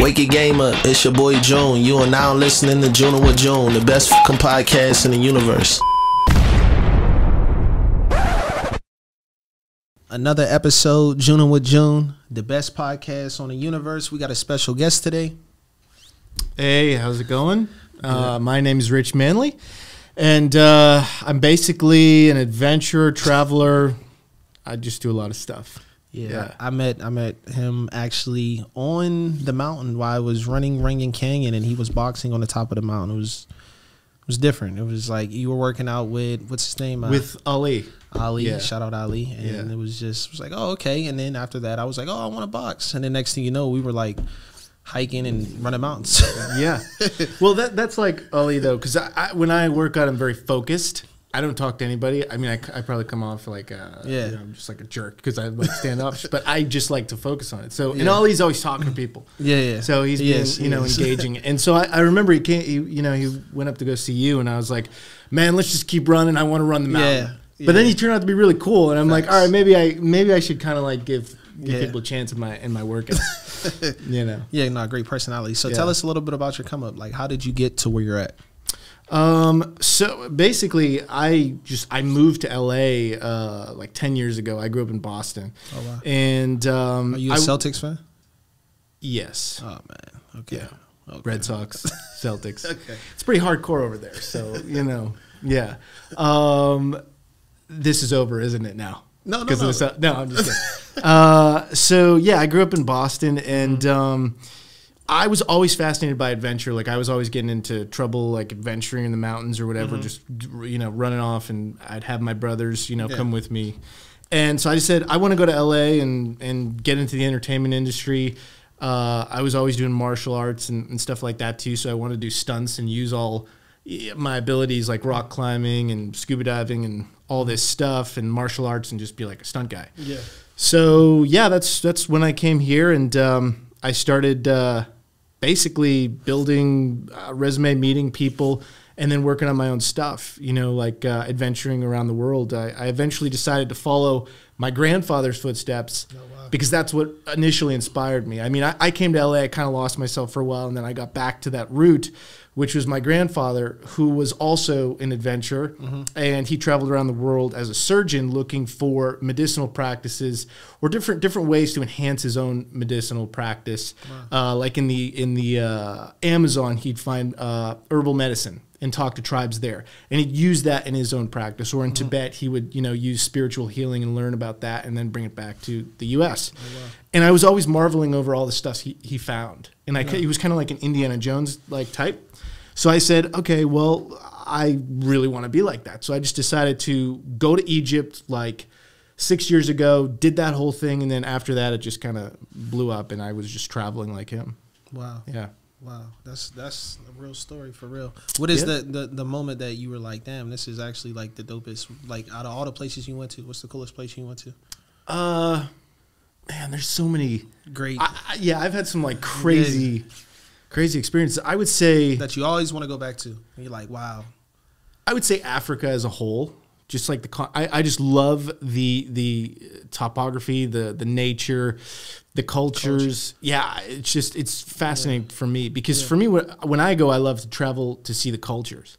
Wake your game up, it's your boy Junne. You are now listening to Junnin with Junne, the best fucking podcast in the universe. Another episode, Junnin with Junne, the best podcast on the universe. We got a special guest today. Hey, how's it going? My name is Rich Manley, and I'm basically an adventurer, traveler. I just do a lot of stuff. Yeah. I met him actually on the mountain while I was running Ringing Canyon, and he was boxing on the top of the mountain. It was different. It was like you were working out with, what's his name? With Ali. Ali, yeah. Shout out Ali. And it was like, oh, okay. And then after that, I was like, oh, I want to box. And then next thing you know, we were like hiking and running mountains. Yeah. Well, that's like Ali, though, because when I work out, I'm very focused. I don't talk to anybody. I mean, I probably come off like I'm just like a jerk because I like stand up, but I just like to focus on it. So, and Ali's always talking to people. Yeah. So he's been, engaging. And so I remember he went up to go see you, and I was like, man, let's just keep running. I want to run the mountain. Yeah. But then he turned out to be really cool, and I'm like, all right, maybe I should kind of like give people a chance in my workouts. Yeah, no, great personality. So tell us a little bit about your come up. Like, how did you get to where you're at? So basically I moved to LA, like 10 years ago. I grew up in Boston. Oh, wow. And, are you a Celtics fan? Yes. Oh man. Okay. Yeah. Okay. Red Sox, Celtics. Okay. It's pretty hardcore over there. So, yeah. This is over, isn't it now? No, I'm just kidding. So yeah, I grew up in Boston, and, I was always fascinated by adventure. Like I was always getting into trouble, like adventuring in the mountains or whatever, just, running off, and I'd have my brothers, come with me. And so I just said, I want to go to LA and get into the entertainment industry. I was always doing martial arts and stuff like that too. So I wanted to do stunts and use all my abilities like rock climbing and scuba diving and all this stuff and martial arts and just be like a stunt guy. Yeah. So yeah, that's when I came here, and I started basically building a resume, meeting people, and then working on my own stuff, like adventuring around the world. I eventually decided to follow my grandfather's footsteps because that's what initially inspired me. I mean, I came to LA, I kind of lost myself for a while, and then I got back to that route, which was my grandfather, who was also an adventurer, and he traveled around the world as a surgeon looking for medicinal practices or different ways to enhance his own medicinal practice. Wow. Like in the Amazon, he'd find herbal medicine and talk to tribes there, and he'd use that in his own practice. Or in Tibet, he would use spiritual healing and learn about that, and then bring it back to the U.S. Oh, wow. And I was always marveling over all the stuff he found, and he was kind of like an Indiana Jones like type. So I said, okay, well, I really want to be like that. So I just decided to go to Egypt like 6 years ago, did that whole thing, and then after that, it just kind of blew up, and I was just traveling like him. Wow. Yeah. Wow. That's a real story for real. What is the moment that you were like, damn, this is actually like the dopest, like out of all the places you went to, what's the coolest place you went to? Man, there's so many great. I've had some like crazy experiences. I would say that you always want to go back to. And you're like, wow. I would say Africa as a whole. Just like I just love the topography, the nature, the cultures. Yeah, it's fascinating for me because for me, when I go, I love to travel to see the cultures.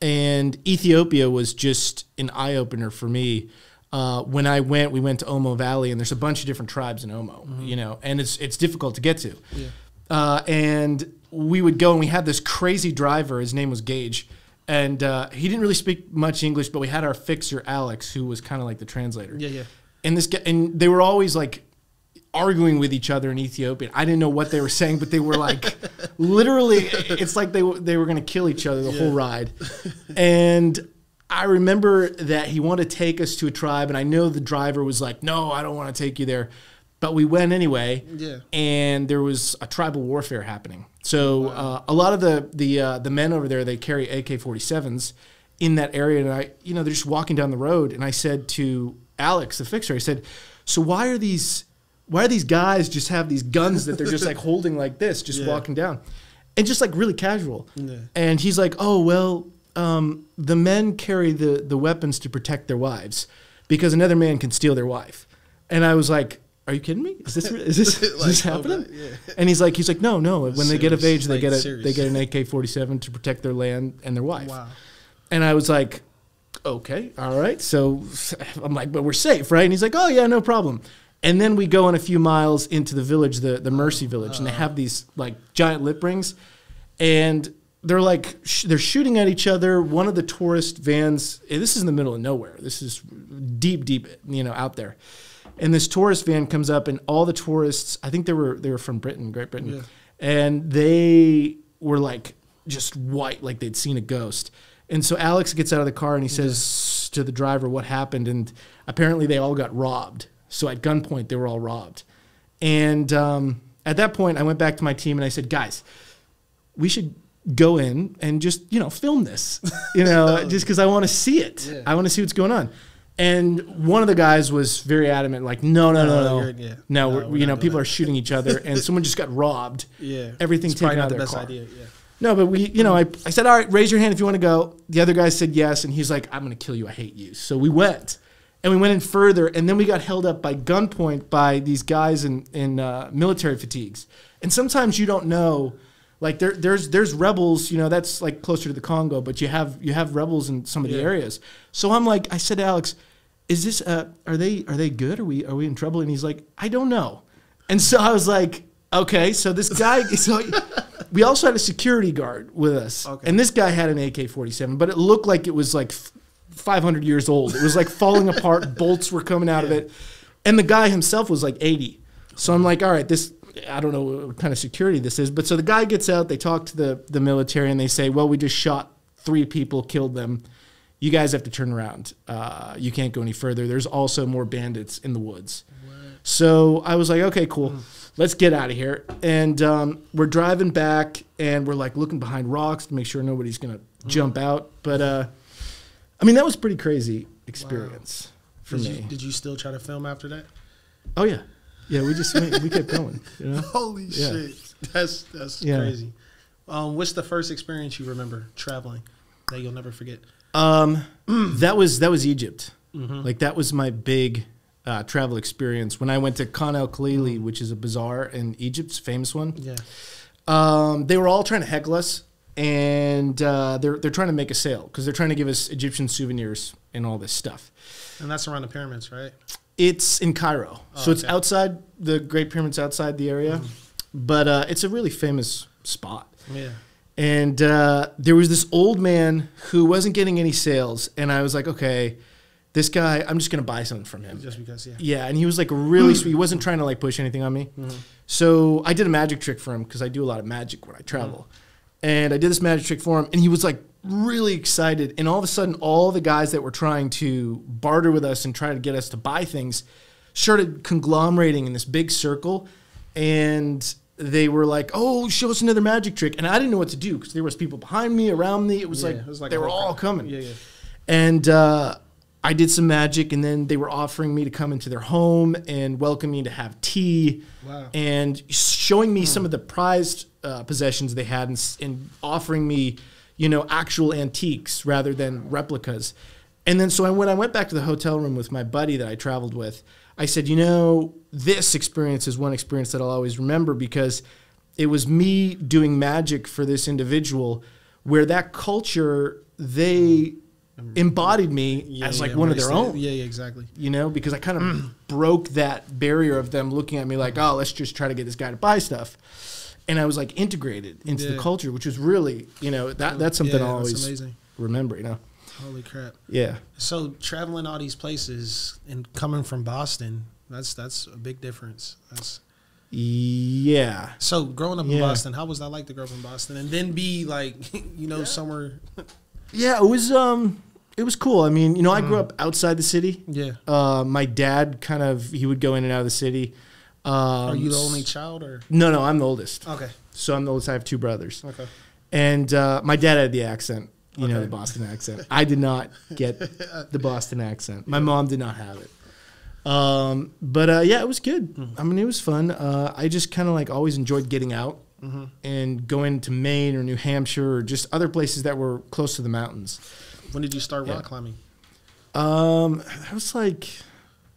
And Ethiopia was just an eye opener for me. When we went to Omo Valley, and there's a bunch of different tribes in Omo, and it's difficult to get to. Yeah. And we would go, and we had this crazy driver. His name was Gage. And he didn't really speak much English, but we had our fixer, Alex, who was kind of like the translator. Yeah. And this guy, and they were always like arguing with each other in Ethiopian. I didn't know what they were saying, but they were like, literally, it's like they were going to kill each other the whole ride. And I remember that he wanted to take us to a tribe, and I know the driver was like, no, I don't want to take you there. But we went anyway, and there was a tribal warfare happening. So a lot of the men over there, they carry AK-47s in that area, and they're just walking down the road. And I said to Alex, the fixer, I said, so why are these guys just have these guns that they're just like holding like this, just walking down, and just like really casual? Yeah. And he's like, oh well, the men carry the weapons to protect their wives because another man can steal their wife. And I was like, are you kidding me? Is this happening? Yeah. And he's like, no. When they get of age, they like, get an AK-47 to protect their land and their wife. Wow. And I was like, okay, all right. So I'm like, but we're safe, right? And he's like, oh yeah, no problem. And then we go on a few miles into the village, the Mercy Village, and they have these like giant lip rings, and they're like they're shooting at each other. One of the tourist vans, this is in the middle of nowhere. This is deep, out there. And this tourist van comes up, and all the tourists, I think they were from Britain, Great Britain, yeah. and they were like just white, like they'd seen a ghost. And so Alex gets out of the car and he says to the driver what happened, and apparently they all got robbed. So at gunpoint, they were all robbed. And at that point, I went back to my team and I said, guys, we should go in and just, film this, just because I want to see it. Yeah. I want to see what's going on. And one of the guys was very adamant, like, no. People are shooting each other, and someone just got robbed. Yeah. Everything taken out of their car. Idea. Yeah. No, but I said, all right, raise your hand if you want to go. The other guy said yes, and he's like, I'm going to kill you. I hate you. So we went. And we went in further, and then we got held up by gunpoint by these guys in military fatigues. And sometimes you don't know, like there's rebels, that's like closer to the Congo, but you have rebels in some of the areas. So I'm like, I said to Alex, is this are they good? Are we in trouble? And he's like, I don't know. And so I was like, okay, so this guy, we also had a security guard with us, and this guy had an AK-47, but it looked like it was like 500 years old. It was like falling apart. Bolts were coming out of it. And the guy himself was like 80. So I'm like, all right, I don't know what kind of security this is. But so the guy gets out, they talk to the military, and they say, well, we just shot 3 people, killed them. You guys have to turn around. You can't go any further. There's also more bandits in the woods. What? So I was like, okay, cool. Let's get out of here. And we're driving back, and we're like looking behind rocks to make sure nobody's going to jump out. But that was a pretty crazy experience for me. Did you still try to film after that? Oh yeah, yeah. We kept going. Holy shit, that's crazy. What's the first experience you remember traveling that you'll never forget? That was Egypt. Mm-hmm. Like that was my big travel experience when I went to Khan el Khalili, which is a bazaar in Egypt, famous one. Yeah. They were all trying to heckle us. And they're trying to make a sale because they're trying to give us Egyptian souvenirs and all this stuff. And that's around the pyramids, right? It's in Cairo. So it's outside, the Great Pyramids outside the area. Mm-hmm. But it's a really famous spot. Yeah. And there was this old man who wasn't getting any sales. And I was like, okay, this guy, I'm just going to buy something from him. Just because, yeah. Yeah, and he was like really sweet. He wasn't trying to like push anything on me. Mm-hmm. So I did a magic trick for him because I do a lot of magic when I travel. Mm-hmm. And I did this magic trick for him, and he was like really excited. And all of a sudden, all the guys that were trying to barter with us and try to get us to buy things started conglomerating in this big circle. And they were like, oh, show us another magic trick. And I didn't know what to do because there was people behind me, around me. It was like they were all coming. Yeah, yeah. And I did some magic, and then they were offering me to come into their home and welcome me to have tea. Wow. And showing me some of the prized possessions they had and offering me, actual antiques rather than replicas. And then so when I went back to the hotel room with my buddy that I traveled with, I said, this experience is one experience that I'll always remember because it was me doing magic for this individual where that culture, they embodied me as like one of their own. Yeah, exactly. Because I kind of broke that barrier of them looking at me like, oh, let's just try to get this guy to buy stuff. And I was like integrated into the culture, which was really, that's something I'll always remember, Holy crap. Yeah. So traveling all these places and coming from Boston, that's a big difference. Yeah. So growing up in Boston, how was that like to grow up in Boston and then be like, somewhere? Yeah, it was cool. I mean, I grew up outside the city. Yeah. My dad he would go in and out of the city. Are you the only child or? No, I'm the oldest. Okay. So I'm the oldest. I have 2 brothers. Okay. And my dad had the accent, the Boston accent. I did not get the Boston accent. My mom did not have it. But it was good. Mm-hmm. I mean, it was fun. I just kind of like always enjoyed getting out and going to Maine or New Hampshire or just other places that were close to the mountains. When did you start rock climbing? That was like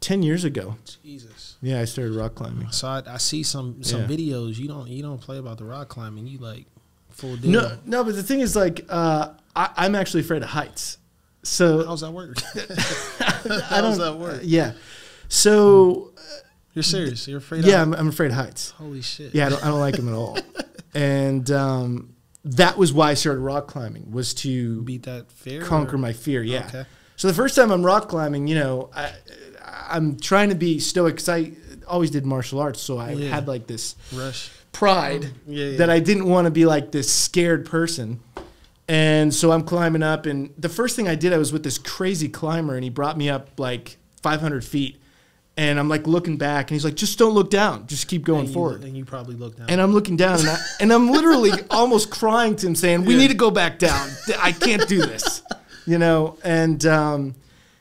10 years ago. Jesus. Yeah, I started rock climbing. So I see some videos. You don't play about the rock climbing. You like full deal. No, but the thing is, like, I'm actually afraid of heights. So how's that work? How's that work? Yeah. So you're serious? You're afraid? Yeah, I'm afraid of heights. Holy shit. Yeah, I don't like them at all. And that was why I started rock climbing, was to beat that fear, conquer my fear. Yeah. Okay. So the first time I'm rock climbing, you know, I'm trying to be stoic because I always did martial arts, so I had like this pride that I didn't want to be like this scared person. And so I'm climbing up, and the first thing I did, I was with this crazy climber, and he brought me up like 500 feet. And I'm like looking back, and he's like, just don't look down. Just keep going forward. And you probably look down. And I'm looking down, and I'm literally almost crying to him saying, we need to go back down. I can't do this. You know? And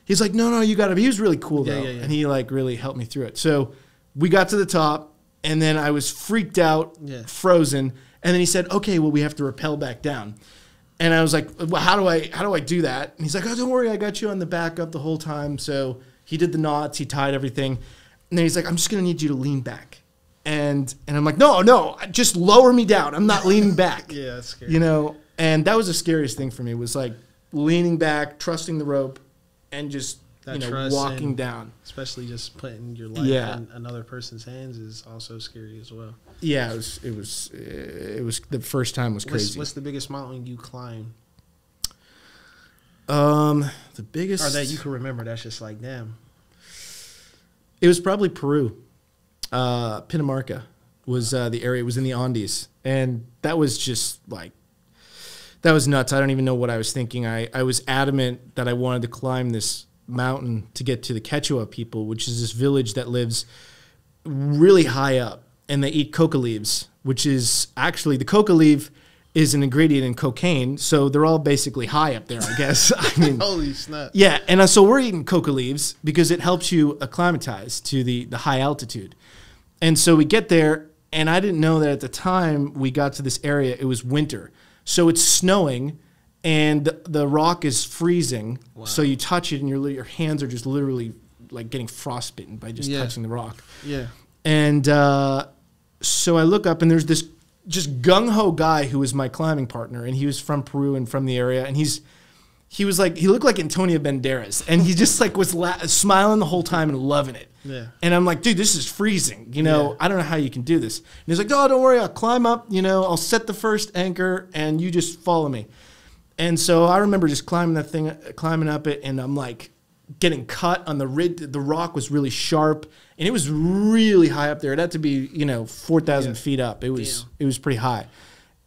he's like, no, you got to be. He was really cool, though. And he like really helped me through it. So we got to the top, and then I was freaked out, frozen. And then he said, okay, well, we have to rappel back down. And I was like, well, how do I do that? And he's like, oh, don't worry. I got you on the back up the whole time. So he did the knots, he tied everything. And then he's like, I'm just going to need you to lean back. And I'm like, no, just lower me down. I'm not leaning back. Yeah, that's scary. You know, and that was the scariest thing for me, was like leaning back, trusting the rope, and just, walking down. Especially just putting your life in another person's hands is also scary as well. Yeah, it was the first time was crazy. What's the biggest mountain you climbed? The biggest, or that you can remember, that's just like, damn. It was probably Peru. Pinamarca was the area. It was in the Andes, and that was just like, that was nuts. I don't even know what I was thinking. I was adamant that I wanted to climb this mountain to get to the Quechua people, which is this village that lives really high up, and they eat coca leaves, which is actually, the coca leaf is an ingredient in cocaine, so they're all basically high up there, I guess. I mean, holy snap. Yeah, and so we're eating coca leaves because it helps you acclimatize to the high altitude. And so we get there, and I didn't know that at the time we got to this area, it was winter. So it's snowing, and the rock is freezing, so you touch it, and your hands are just literally like getting frostbitten by just touching the rock. Yeah. And so I look up, and there's this just gung-ho guy who was my climbing partner, and he was from Peru and from the area, and he was like, he looked like Antonio Banderas, and he just like was smiling the whole time and loving it. Yeah. And I'm like, dude, this is freezing. You know, I don't know how you can do this. And he's like, oh, don't worry, I'll climb up. You know, I'll set the first anchor, and you just follow me. And so I remember just climbing that thing, climbing up it, and I'm like getting cut on the ridge. The rock was really sharp, and it was really high up there. It had to be, 4,000 feet up. It was pretty high,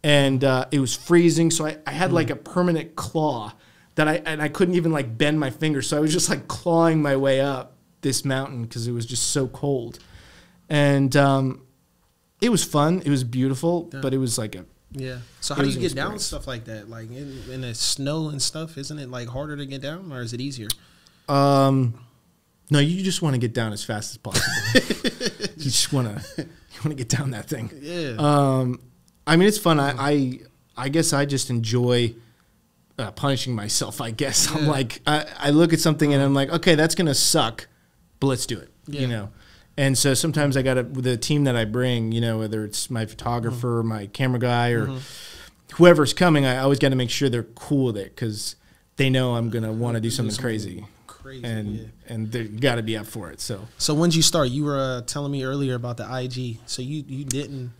and it was freezing. So I had like a permanent claw that I couldn't even like bend my fingers. So I was just like clawing my way up this mountain because it was just so cold, and it was fun. It was beautiful, but it was like a So how do you get down stuff like that? Like in the snow and stuff, isn't it like harder to get down, or is it easier? No, you just want to get down as fast as possible. You just want to get down that thing. Yeah. I mean, it's fun. I guess I just enjoy punishing myself. I guess I'm like, I look at something and I'm like, okay, that's gonna suck, but let's do it. You know. And so sometimes I got to, with the team that I bring, whether it's my photographer, my camera guy, or whoever's coming, I always got to make sure they're cool with it because they know I'm gonna want to do something crazy. And they got to be up for it. So when did you start? You were telling me earlier about the IG. So you didn't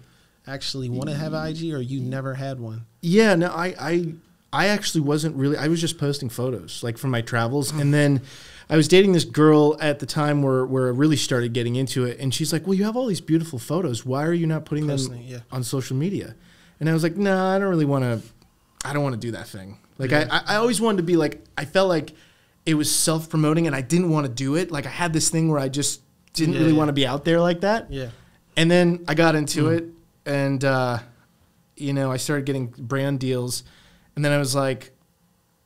actually want to have an IG, or you never had one? Yeah, no, I actually wasn't really. I was just posting photos like from my travels, and then I was dating this girl at the time where I really started getting into it, and she's like, "Well, you have all these beautiful photos. Why are you not putting them on social media?" And I was like, "No, I don't really want to. I don't want to do that thing. Like I always wanted to be like. I felt like it was self-promoting, and I didn't want to do it. Like I had this thing where I just didn't really want to be out there like that. Yeah. And then I got into it, and I started getting brand deals, and then I was like,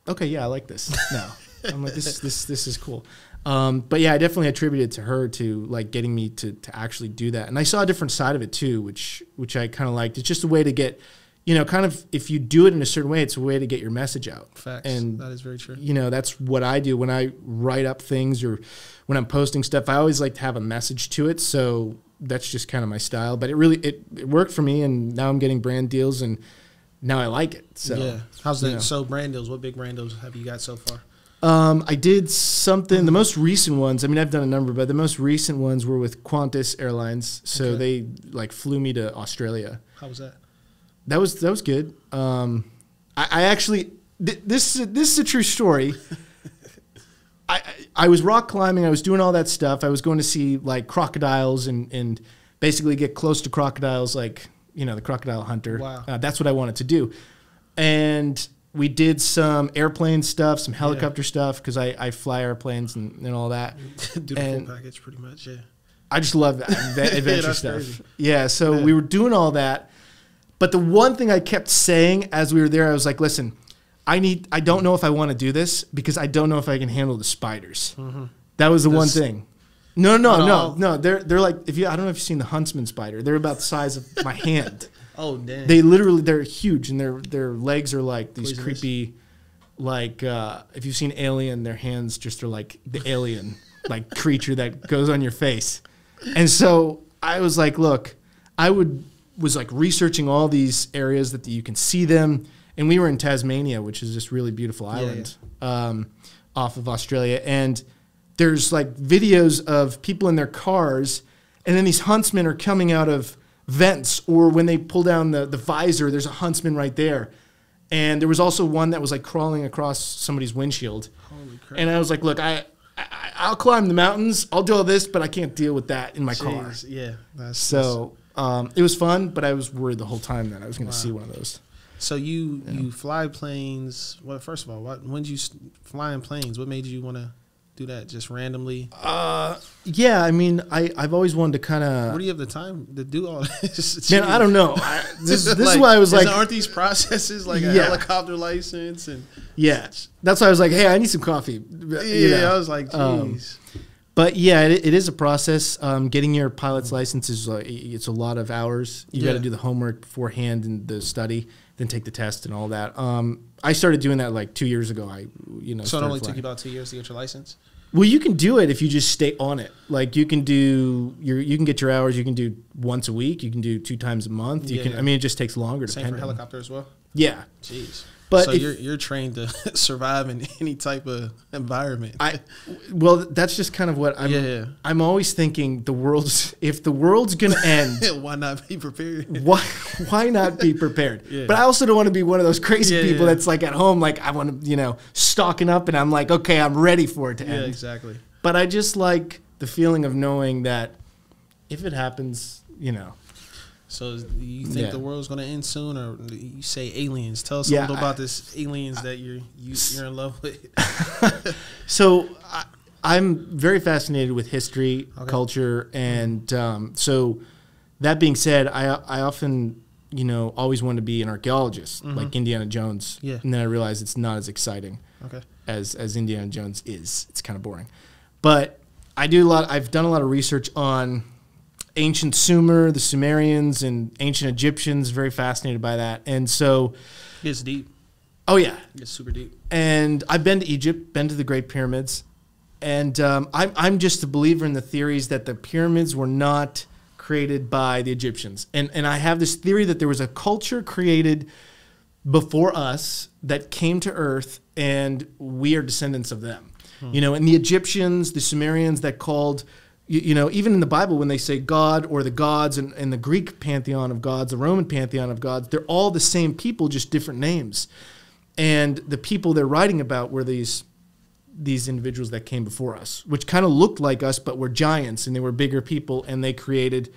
okay, yeah, I like this now. I'm like, this is cool. But yeah, I definitely attributed it to her to like getting me to actually do that. And I saw a different side of it too, which I kind of liked. It's just a way to get you know, kind of if you do it in a certain way, it's a way to get your message out. Facts. And that is very true. You know, that's what I do when I write up things or when I'm posting stuff. I always like to have a message to it. So that's just kind of my style. But it worked for me, and now I'm getting brand deals, and now I like it. So yeah. How's that? So brand deals, what big brand deals have you got so far? I did something. The most recent ones, I mean, I've done a number, but the most recent ones were with Qantas Airlines. So they like flew me to Australia. How was that? That was good. I actually this is a true story. I was rock climbing. I was doing all that stuff. I was going to see like crocodiles and basically get close to crocodiles, like, you know, the crocodile hunter. Wow. That's what I wanted to do. And we did some airplane stuff, some helicopter stuff, because I fly airplanes and all that. Do the full package pretty much, yeah. I just love that adventure stuff. Crazy. Yeah, so we were doing all that. But the one thing I kept saying as we were there, I was like, listen, I don't know if I want to do this because I don't know if I can handle the spiders. Mm-hmm. That was the one thing. No. They're like, I don't know if you've seen the huntsman spider. They're about the size of my hand. Oh, dang. They're huge, and their legs are like these Poisonous. creepy, like if you've seen Alien, their hands just are like the alien like creature that goes on your face. And so I was like, look, was like researching all these areas that you can see them, and we were in Tasmania, which is this really beautiful island off of Australia, and there's like videos of people in their cars, and then these huntsmen are coming out of vents, or when they pull down the visor, there's a huntsman right there. And there was also one that was like crawling across somebody's windshield. Holy crap. And I was like, look, I'll climb the mountains, I'll do all this, but I can't deal with that in my car. Yeah. It was fun, but I was worried the whole time that I was going to see one of those. So you fly planes. Well, first of all, when did you fly in planes? What made you want to do that just randomly? Yeah, I mean, I've always wanted to kind of. Where do you have the time to do all this? Man, I don't know. This like, is why I was like, aren't these processes like a helicopter license and? Yeah, that's why I was like, hey, I need some coffee. Yeah, I was like, geez. But yeah, it is a process. Getting your pilot's license is it's a lot of hours. You got to do the homework beforehand and the study, then take the test and all that. I started doing that like 2 years ago. So it only took you about 2 years to get your license? Well, you can do it if you just stay on it. Like you can get your hours. You can do once a week. You can do 2 times a month. I mean, it just takes longer. Same for helicopter as well? Yeah. Jeez. But so you're trained to survive in any type of environment. Well, that's just kind of what I'm always thinking. If the world's gonna end, why not be prepared? Why not be prepared? Yeah. But I also don't want to be one of those crazy people that's like at home, like I want to, stocking up, and I'm like, okay, I'm ready for it to end. Yeah, exactly. But I just like the feeling of knowing that if it happens, So you think the world's going to end soon, or you say aliens? Tell us a little about this aliens that you're in love with. So I'm very fascinated with history, culture, and so that being said, I often always wanted to be an archaeologist, like Indiana Jones. Yeah. And then I realized it's not as exciting as Indiana Jones is. It's kind of boring. But I've done a lot of research on ancient Sumer, the Sumerians, and ancient Egyptians. Very fascinated by that. And so it's deep. Oh yeah, it's super deep. And I've been to Egypt, been to the Great Pyramids, and I'm just a believer in the theories that the pyramids were not created by the Egyptians. And I have this theory that there was a culture created before us that came to Earth, and we are descendants of them. And the Egyptians, the Sumerians that called. Even in the Bible, when they say God or the gods and the Greek pantheon of gods, the Roman pantheon of gods, they're all the same people, just different names. And the people they're writing about were these individuals that came before us, which kind of looked like us, but were giants, and they were bigger people, and they created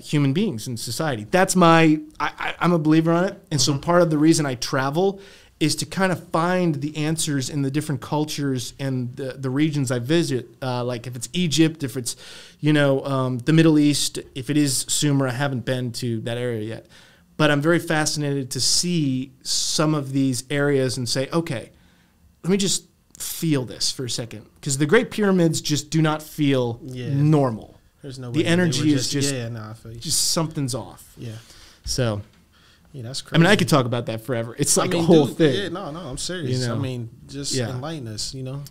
human beings in society. That's I'm a believer on it. And so part of the reason I travel is to kind of find the answers in the different cultures and the regions I visit. Like if it's Egypt, if it's, the Middle East, if it is Sumer, I haven't been to that area yet. But I'm very fascinated to see some of these areas and say, okay, let me just feel this for a second. Because the Great Pyramids just do not feel normal. There's no way. The energy is I feel you. just something's off. Yeah. So... Yeah, that's I crazy. mean, I could talk about that forever. It's like a whole thing. Yeah, no, I'm serious. You know? I mean, just enlighten us, you know.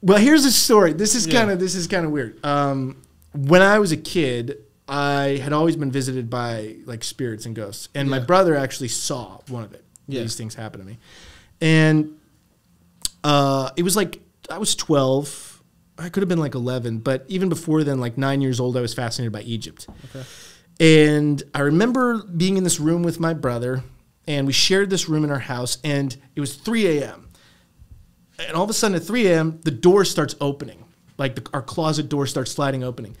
Well, here's a story. This is kind of weird. When I was a kid, I had always been visited by like spirits and ghosts, and my brother actually saw one of it. These things happen to me, and it was like I was 12. I could have been like 11, but even before then, like 9 years old, I was fascinated by Egypt. Okay. And I remember being in this room with my brother, and we shared this room in our house, and it was 3 a.m. And all of a sudden at 3 a.m., the door starts opening. Like our closet door starts sliding opening.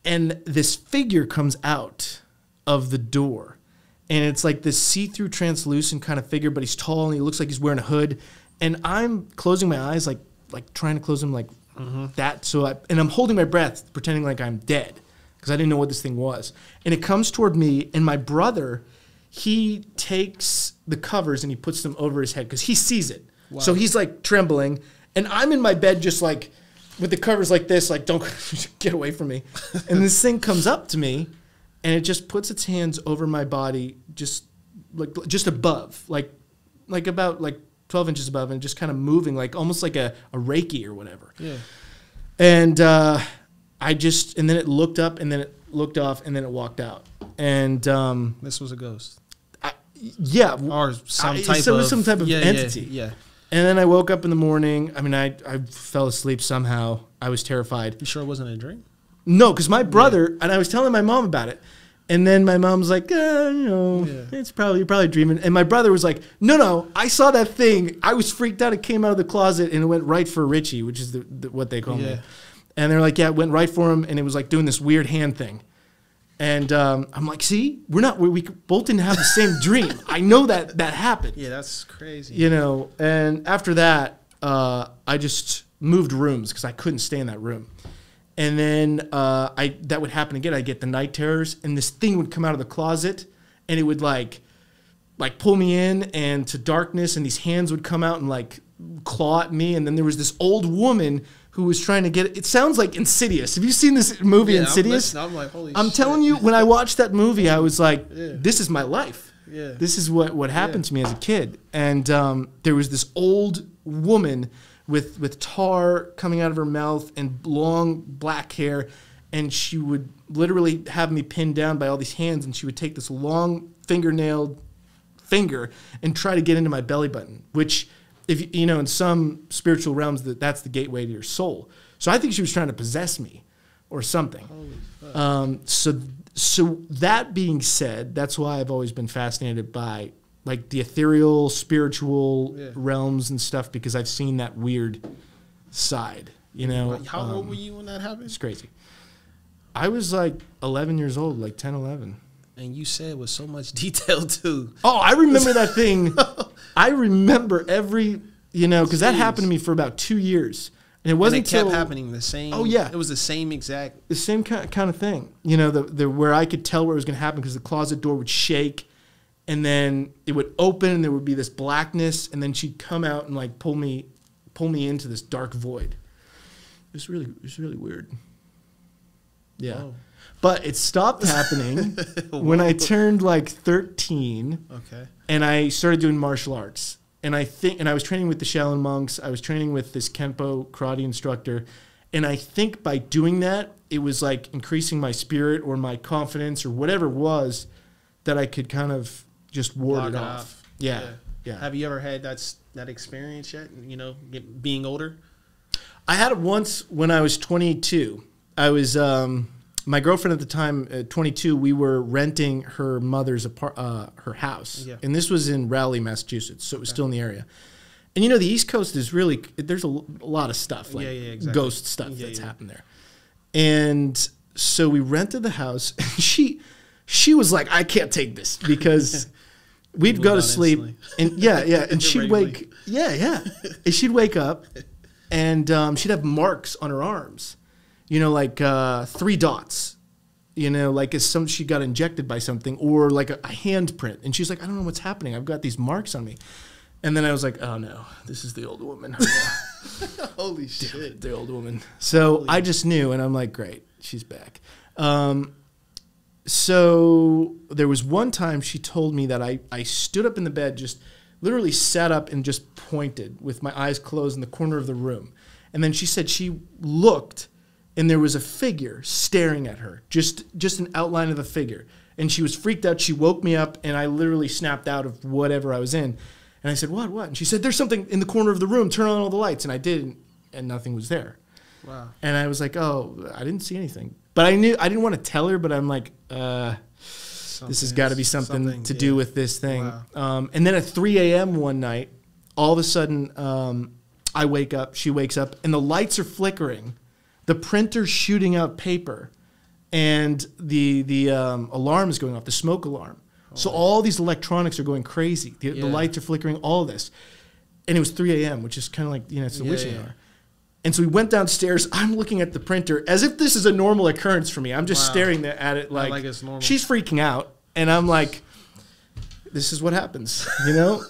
And this figure comes out of the door. And it's like this see-through translucent kind of figure, but he's tall, and he looks like he's wearing a hood. And I'm closing my eyes, like trying to close them like that. And I'm holding my breath, pretending like I'm dead, because I didn't know what this thing was. And it comes toward me, and my brother, he takes the covers and he puts them over his head because he sees it. Wow. So he's like trembling, and I'm in my bed just like with the covers like this, like, don't get away from me. And this thing comes up to me, and it just puts its hands over my body, just above, like about like 12 inches above, and just kind of moving, like almost like a Reiki or whatever. Yeah. And and then it looked up, and then it looked off, and then it walked out. And this was a ghost. Or some type of entity. Yeah. And then I woke up in the morning. I mean, I fell asleep somehow. I was terrified. You sure it wasn't a dream? No, because my brother, and I was telling my mom about it. And then my mom's like, it's probably, you're probably dreaming. And my brother was like, no, I saw that thing. I was freaked out. It came out of the closet, and it went right for Richie, which is what they call me. And they're like, it went right for him, and it was like doing this weird hand thing. And I'm like, see, we both didn't have the same dream. I know that happened. Yeah, that's crazy. You know, and after that, I just moved rooms because I couldn't stay in that room. And then that would happen again. I'd get the night terrors, and this thing would come out of the closet, and it would like pull me in and to darkness, and these hands would come out and like claw at me. And then there was this old woman who was trying to get it. It sounds like Insidious. Have you seen this movie, Insidious? I'm like, holy shit. I'm telling you, when I watched that movie, I was like, this is my life. Yeah. This is what happened to me as a kid. And there was this old woman with tar coming out of her mouth and long black hair, and she would literally have me pinned down by all these hands, and she would take this long fingernailed finger and try to get into my belly button, which, if you know, in some spiritual realms, that's the gateway to your soul. So I think she was trying to possess me or something. So that being said, that's why I've always been fascinated by like the ethereal, spiritual realms and stuff, because I've seen that weird side, you know. How old were you when that happened? It's crazy. I was like 11 years old, like 10, 11. And you said with so much detail too. Oh, I remember that thing. I remember every, you know, because that happened to me for about 2 years. And it wasn't until... it kept happening the same... Oh, yeah. It was the same exact... The same kind of thing. You know, where I could tell where it was going to happen because the closet door would shake, and then it would open, and there would be this blackness, and then she'd come out and, like, pull me into this dark void. It was really weird. Yeah. Oh. But it stopped happening when I turned like 13. Okay. And I started doing martial arts. And I was training with the Shaolin monks. I was training with this Kenpo karate instructor. And I think by doing that, it was like increasing my spirit or my confidence or whatever it was that I could kind of just ward it off. Yeah. Have you ever had that experience yet, you know, being older? I had it once when I was 22. I was... my girlfriend at the time, at 22, we were renting her mother's her house. Yeah. And this was in Raleigh, Massachusetts, so it was still in the area. And, you know, the East Coast is really, there's a lot of stuff, like exactly. Ghost stuff that's happened there. And so we rented the house, and she was like, I can't take this, because we'd go to sleep. Instantly. And and she'd wake, and she'd wake up, and she'd have marks on her arms. You know, like 3 dots, you know, like she got injected by something, or like a handprint. And she's like, I don't know what's happening. I've got these marks on me. And then I was like, oh, no, this is the old woman. Holy shit. The old woman. So I just knew, and I'm like, great, she's back. So there was one time she told me that I stood up in the bed, just literally sat up and just pointed with my eyes closed in the corner of the room. And then she said she looked and there was a figure staring at her, just an outline of a figure. And she was freaked out. She woke me up and I literally snapped out of whatever I was in. And I said, what? And she said, there's something in the corner of the room. Turn on all the lights. And I did, and nothing was there. Wow. And I was like, oh, I didn't see anything. But I knew, I didn't want to tell her, but I'm like, this has got to be something to do with this thing. Wow. And then at 3 a.m. one night, all of a sudden, I wake up, she wakes up, and the lights are flickering. The printer's shooting out paper, and the alarm is going off, the smoke alarm. So all these electronics are going crazy. The lights are flickering, all of this. And it was 3 a.m., which is kind of like, it's the witching hour. And so we went downstairs. I'm looking at the printer as if this is a normal occurrence for me. I'm just staring at it like it's normal. She's freaking out. And I'm like, this is what happens, you know?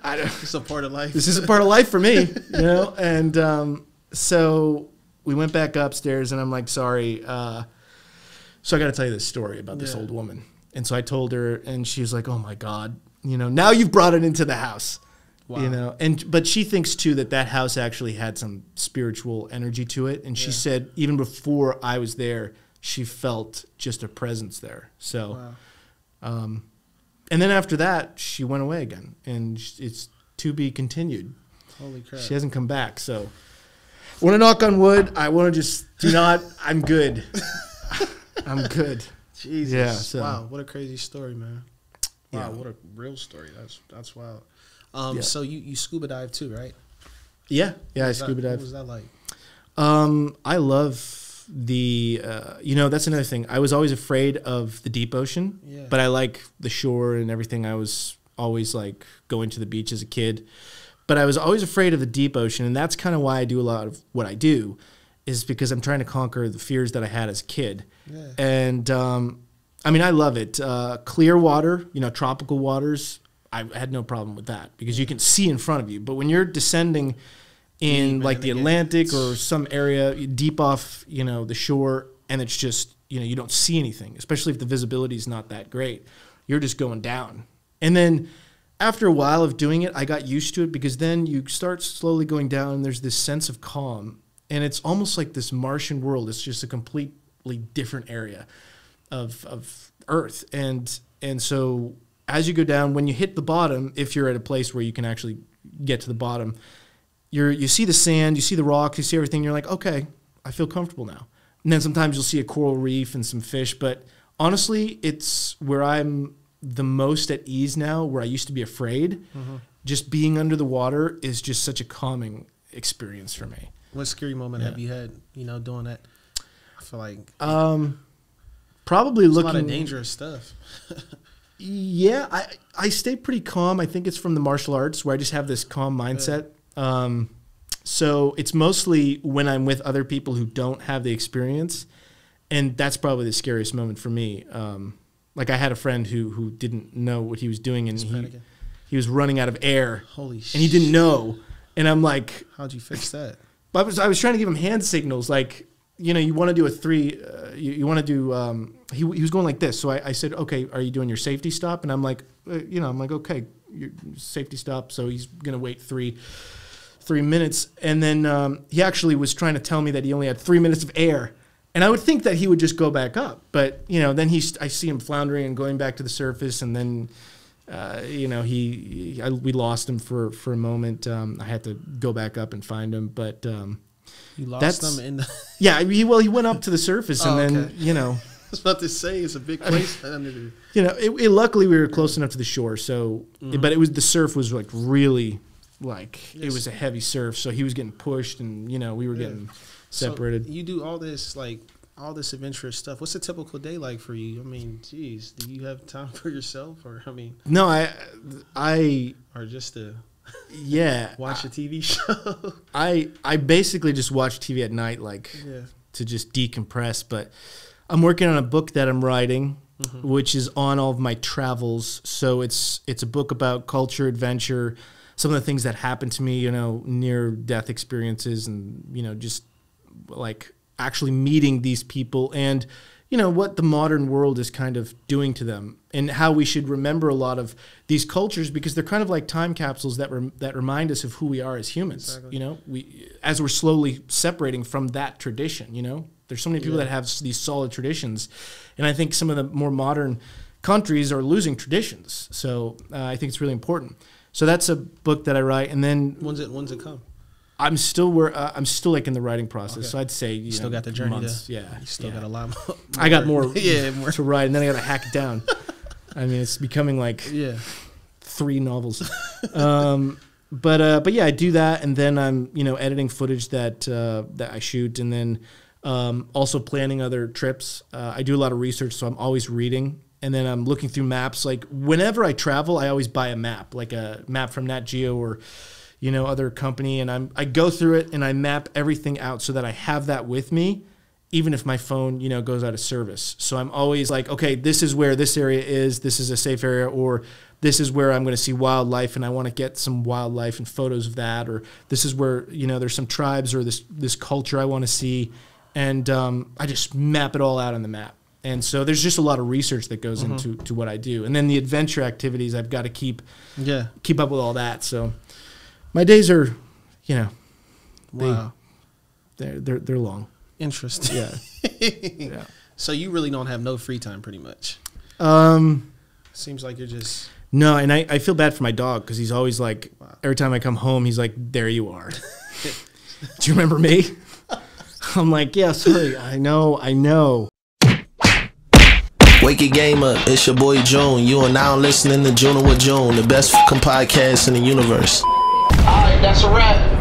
It's a part of life. This is a part of life for me, you know? And so we went back upstairs, and I'm like, sorry. So I got to tell you this story about this old woman. And so I told her, and she was like, oh, my God. Now you've brought it into the house. Wow. But she thinks, too, that house actually had some spiritual energy to it. And she said even before I was there, she felt just a presence there. So, and then after that, she went away again. And it's to be continued. Holy crap. She hasn't come back. So I want to knock on wood. I want to just I'm good. I'm good. Jesus. Yeah, so. Wow, what a crazy story, man. Wow, what a real story. That's wild. So you scuba dive too, right? Yeah, I scuba dive. What was that like? I love the that's another thing. I was always afraid of the deep ocean, but I like the shore and everything. I was always like going to the beach as a kid, but I was always afraid of the deep ocean, and that's kind of why I do a lot of what I do, is because I'm trying to conquer the fears that I had as a kid. Yeah. And I love it. Clear water, tropical waters, I had no problem with that because you can see in front of you. But when you're descending in like the Atlantic or some area deep off, the shore, and it's just, you don't see anything, especially if the visibility is not that great, you're just going down. And then after a while of doing it, I got used to it because then you start slowly going down and there's this sense of calm. And it's almost like this Martian world. It's just a completely different area of Earth. And so as you go down, when you hit the bottom, if you're at a place where you can actually get to the bottom, you see the sand, you see the rocks, you see everything. You're like, okay, I feel comfortable now. And then sometimes you'll see a coral reef and some fish. But honestly, it's where I'm the most at ease now, where I used to be afraid. Mm-hmm. Just being under the water is just such a calming experience for me. What scary moment have you had, doing that? I feel like probably looking a lot of dangerous stuff. Yeah, I stay pretty calm. I think it's from the martial arts where I just have this calm mindset. So it's mostly when I'm with other people who don't have the experience, and that's probably the scariest moment for me. Like I had a friend who didn't know what he was doing, and he was running out of air. Holy shit. And he didn't know. And I'm like, how'd you fix that? I was trying to give him hand signals, like, you want to do a three, you want to do, he was going like this. So I said, okay, are you doing your safety stop? And I'm like, I'm like, okay, your safety stop. So he's going to wait three minutes. And then he actually was trying to tell me that he only had 3 minutes of air. And I would think that he would just go back up. But, then I see him floundering and going back to the surface. And then, we lost him for a moment. I had to go back up and find him. But you lost him in the... Yeah, he went up to the surface. And then, I was about to say, it's a big place. Luckily we were close enough to the shore. So, but the surf was like really... it was a heavy surf, so he was getting pushed, and we were getting separated. So you do all this adventurous stuff. What's a typical day like for you? I mean, geez, do you have time for yourself, or no, I or just to watch a TV show? I basically just watch TV at night, to just decompress. But I'm working on a book that I'm writing, which is on all of my travels. So it's a book about culture, adventure, some of the things that happened to me, near death experiences, and just like actually meeting these people. And what the modern world is kind of doing to them, and how we should remember a lot of these cultures, because they're kind of like time capsules that remind us of who we are as humans. Exactly. As we're slowly separating from that tradition. There's so many people that have these solid traditions, and I think some of the more modern countries are losing traditions. So I think it's really important. So that's a book that I write, and then when's it come? I'm still like in the writing process. Okay. So I'd say you still got the journey. Months. You still got a lot more. I got more to write, and then I got to hack it down. I mean, it's becoming like 3 novels. But yeah, I do that, and then I'm editing footage that I shoot, and then also planning other trips. I do a lot of research, so I'm always reading. And then I'm looking through maps. Like whenever I travel, I always buy a map, like a map from Nat Geo or other company, and I go through it and I map everything out so that I have that with me, even if my phone, goes out of service. So I'm always like, okay, this is where this area is. This is a safe area, or this is where I'm going to see wildlife, and I want to get some wildlife and photos of that, or this is where there's some tribes or this culture I want to see, and I just map it all out on the map. And so there's just a lot of research that goes into what I do, and then the adventure activities I've got to keep up with all that. So my days are, wow, they're long. Interesting. Yeah. So you really don't have no free time, pretty much. Seems like you're just no, and I feel bad for my dog because he's always like, every time I come home, he's like, "There you are." Do you remember me? I'm like, yeah, sorry, I know. Wake it gamer, it's your boy Junne. You are now listening to Junnin with Junne, the best fucking podcast in the universe. Alright, that's a wrap.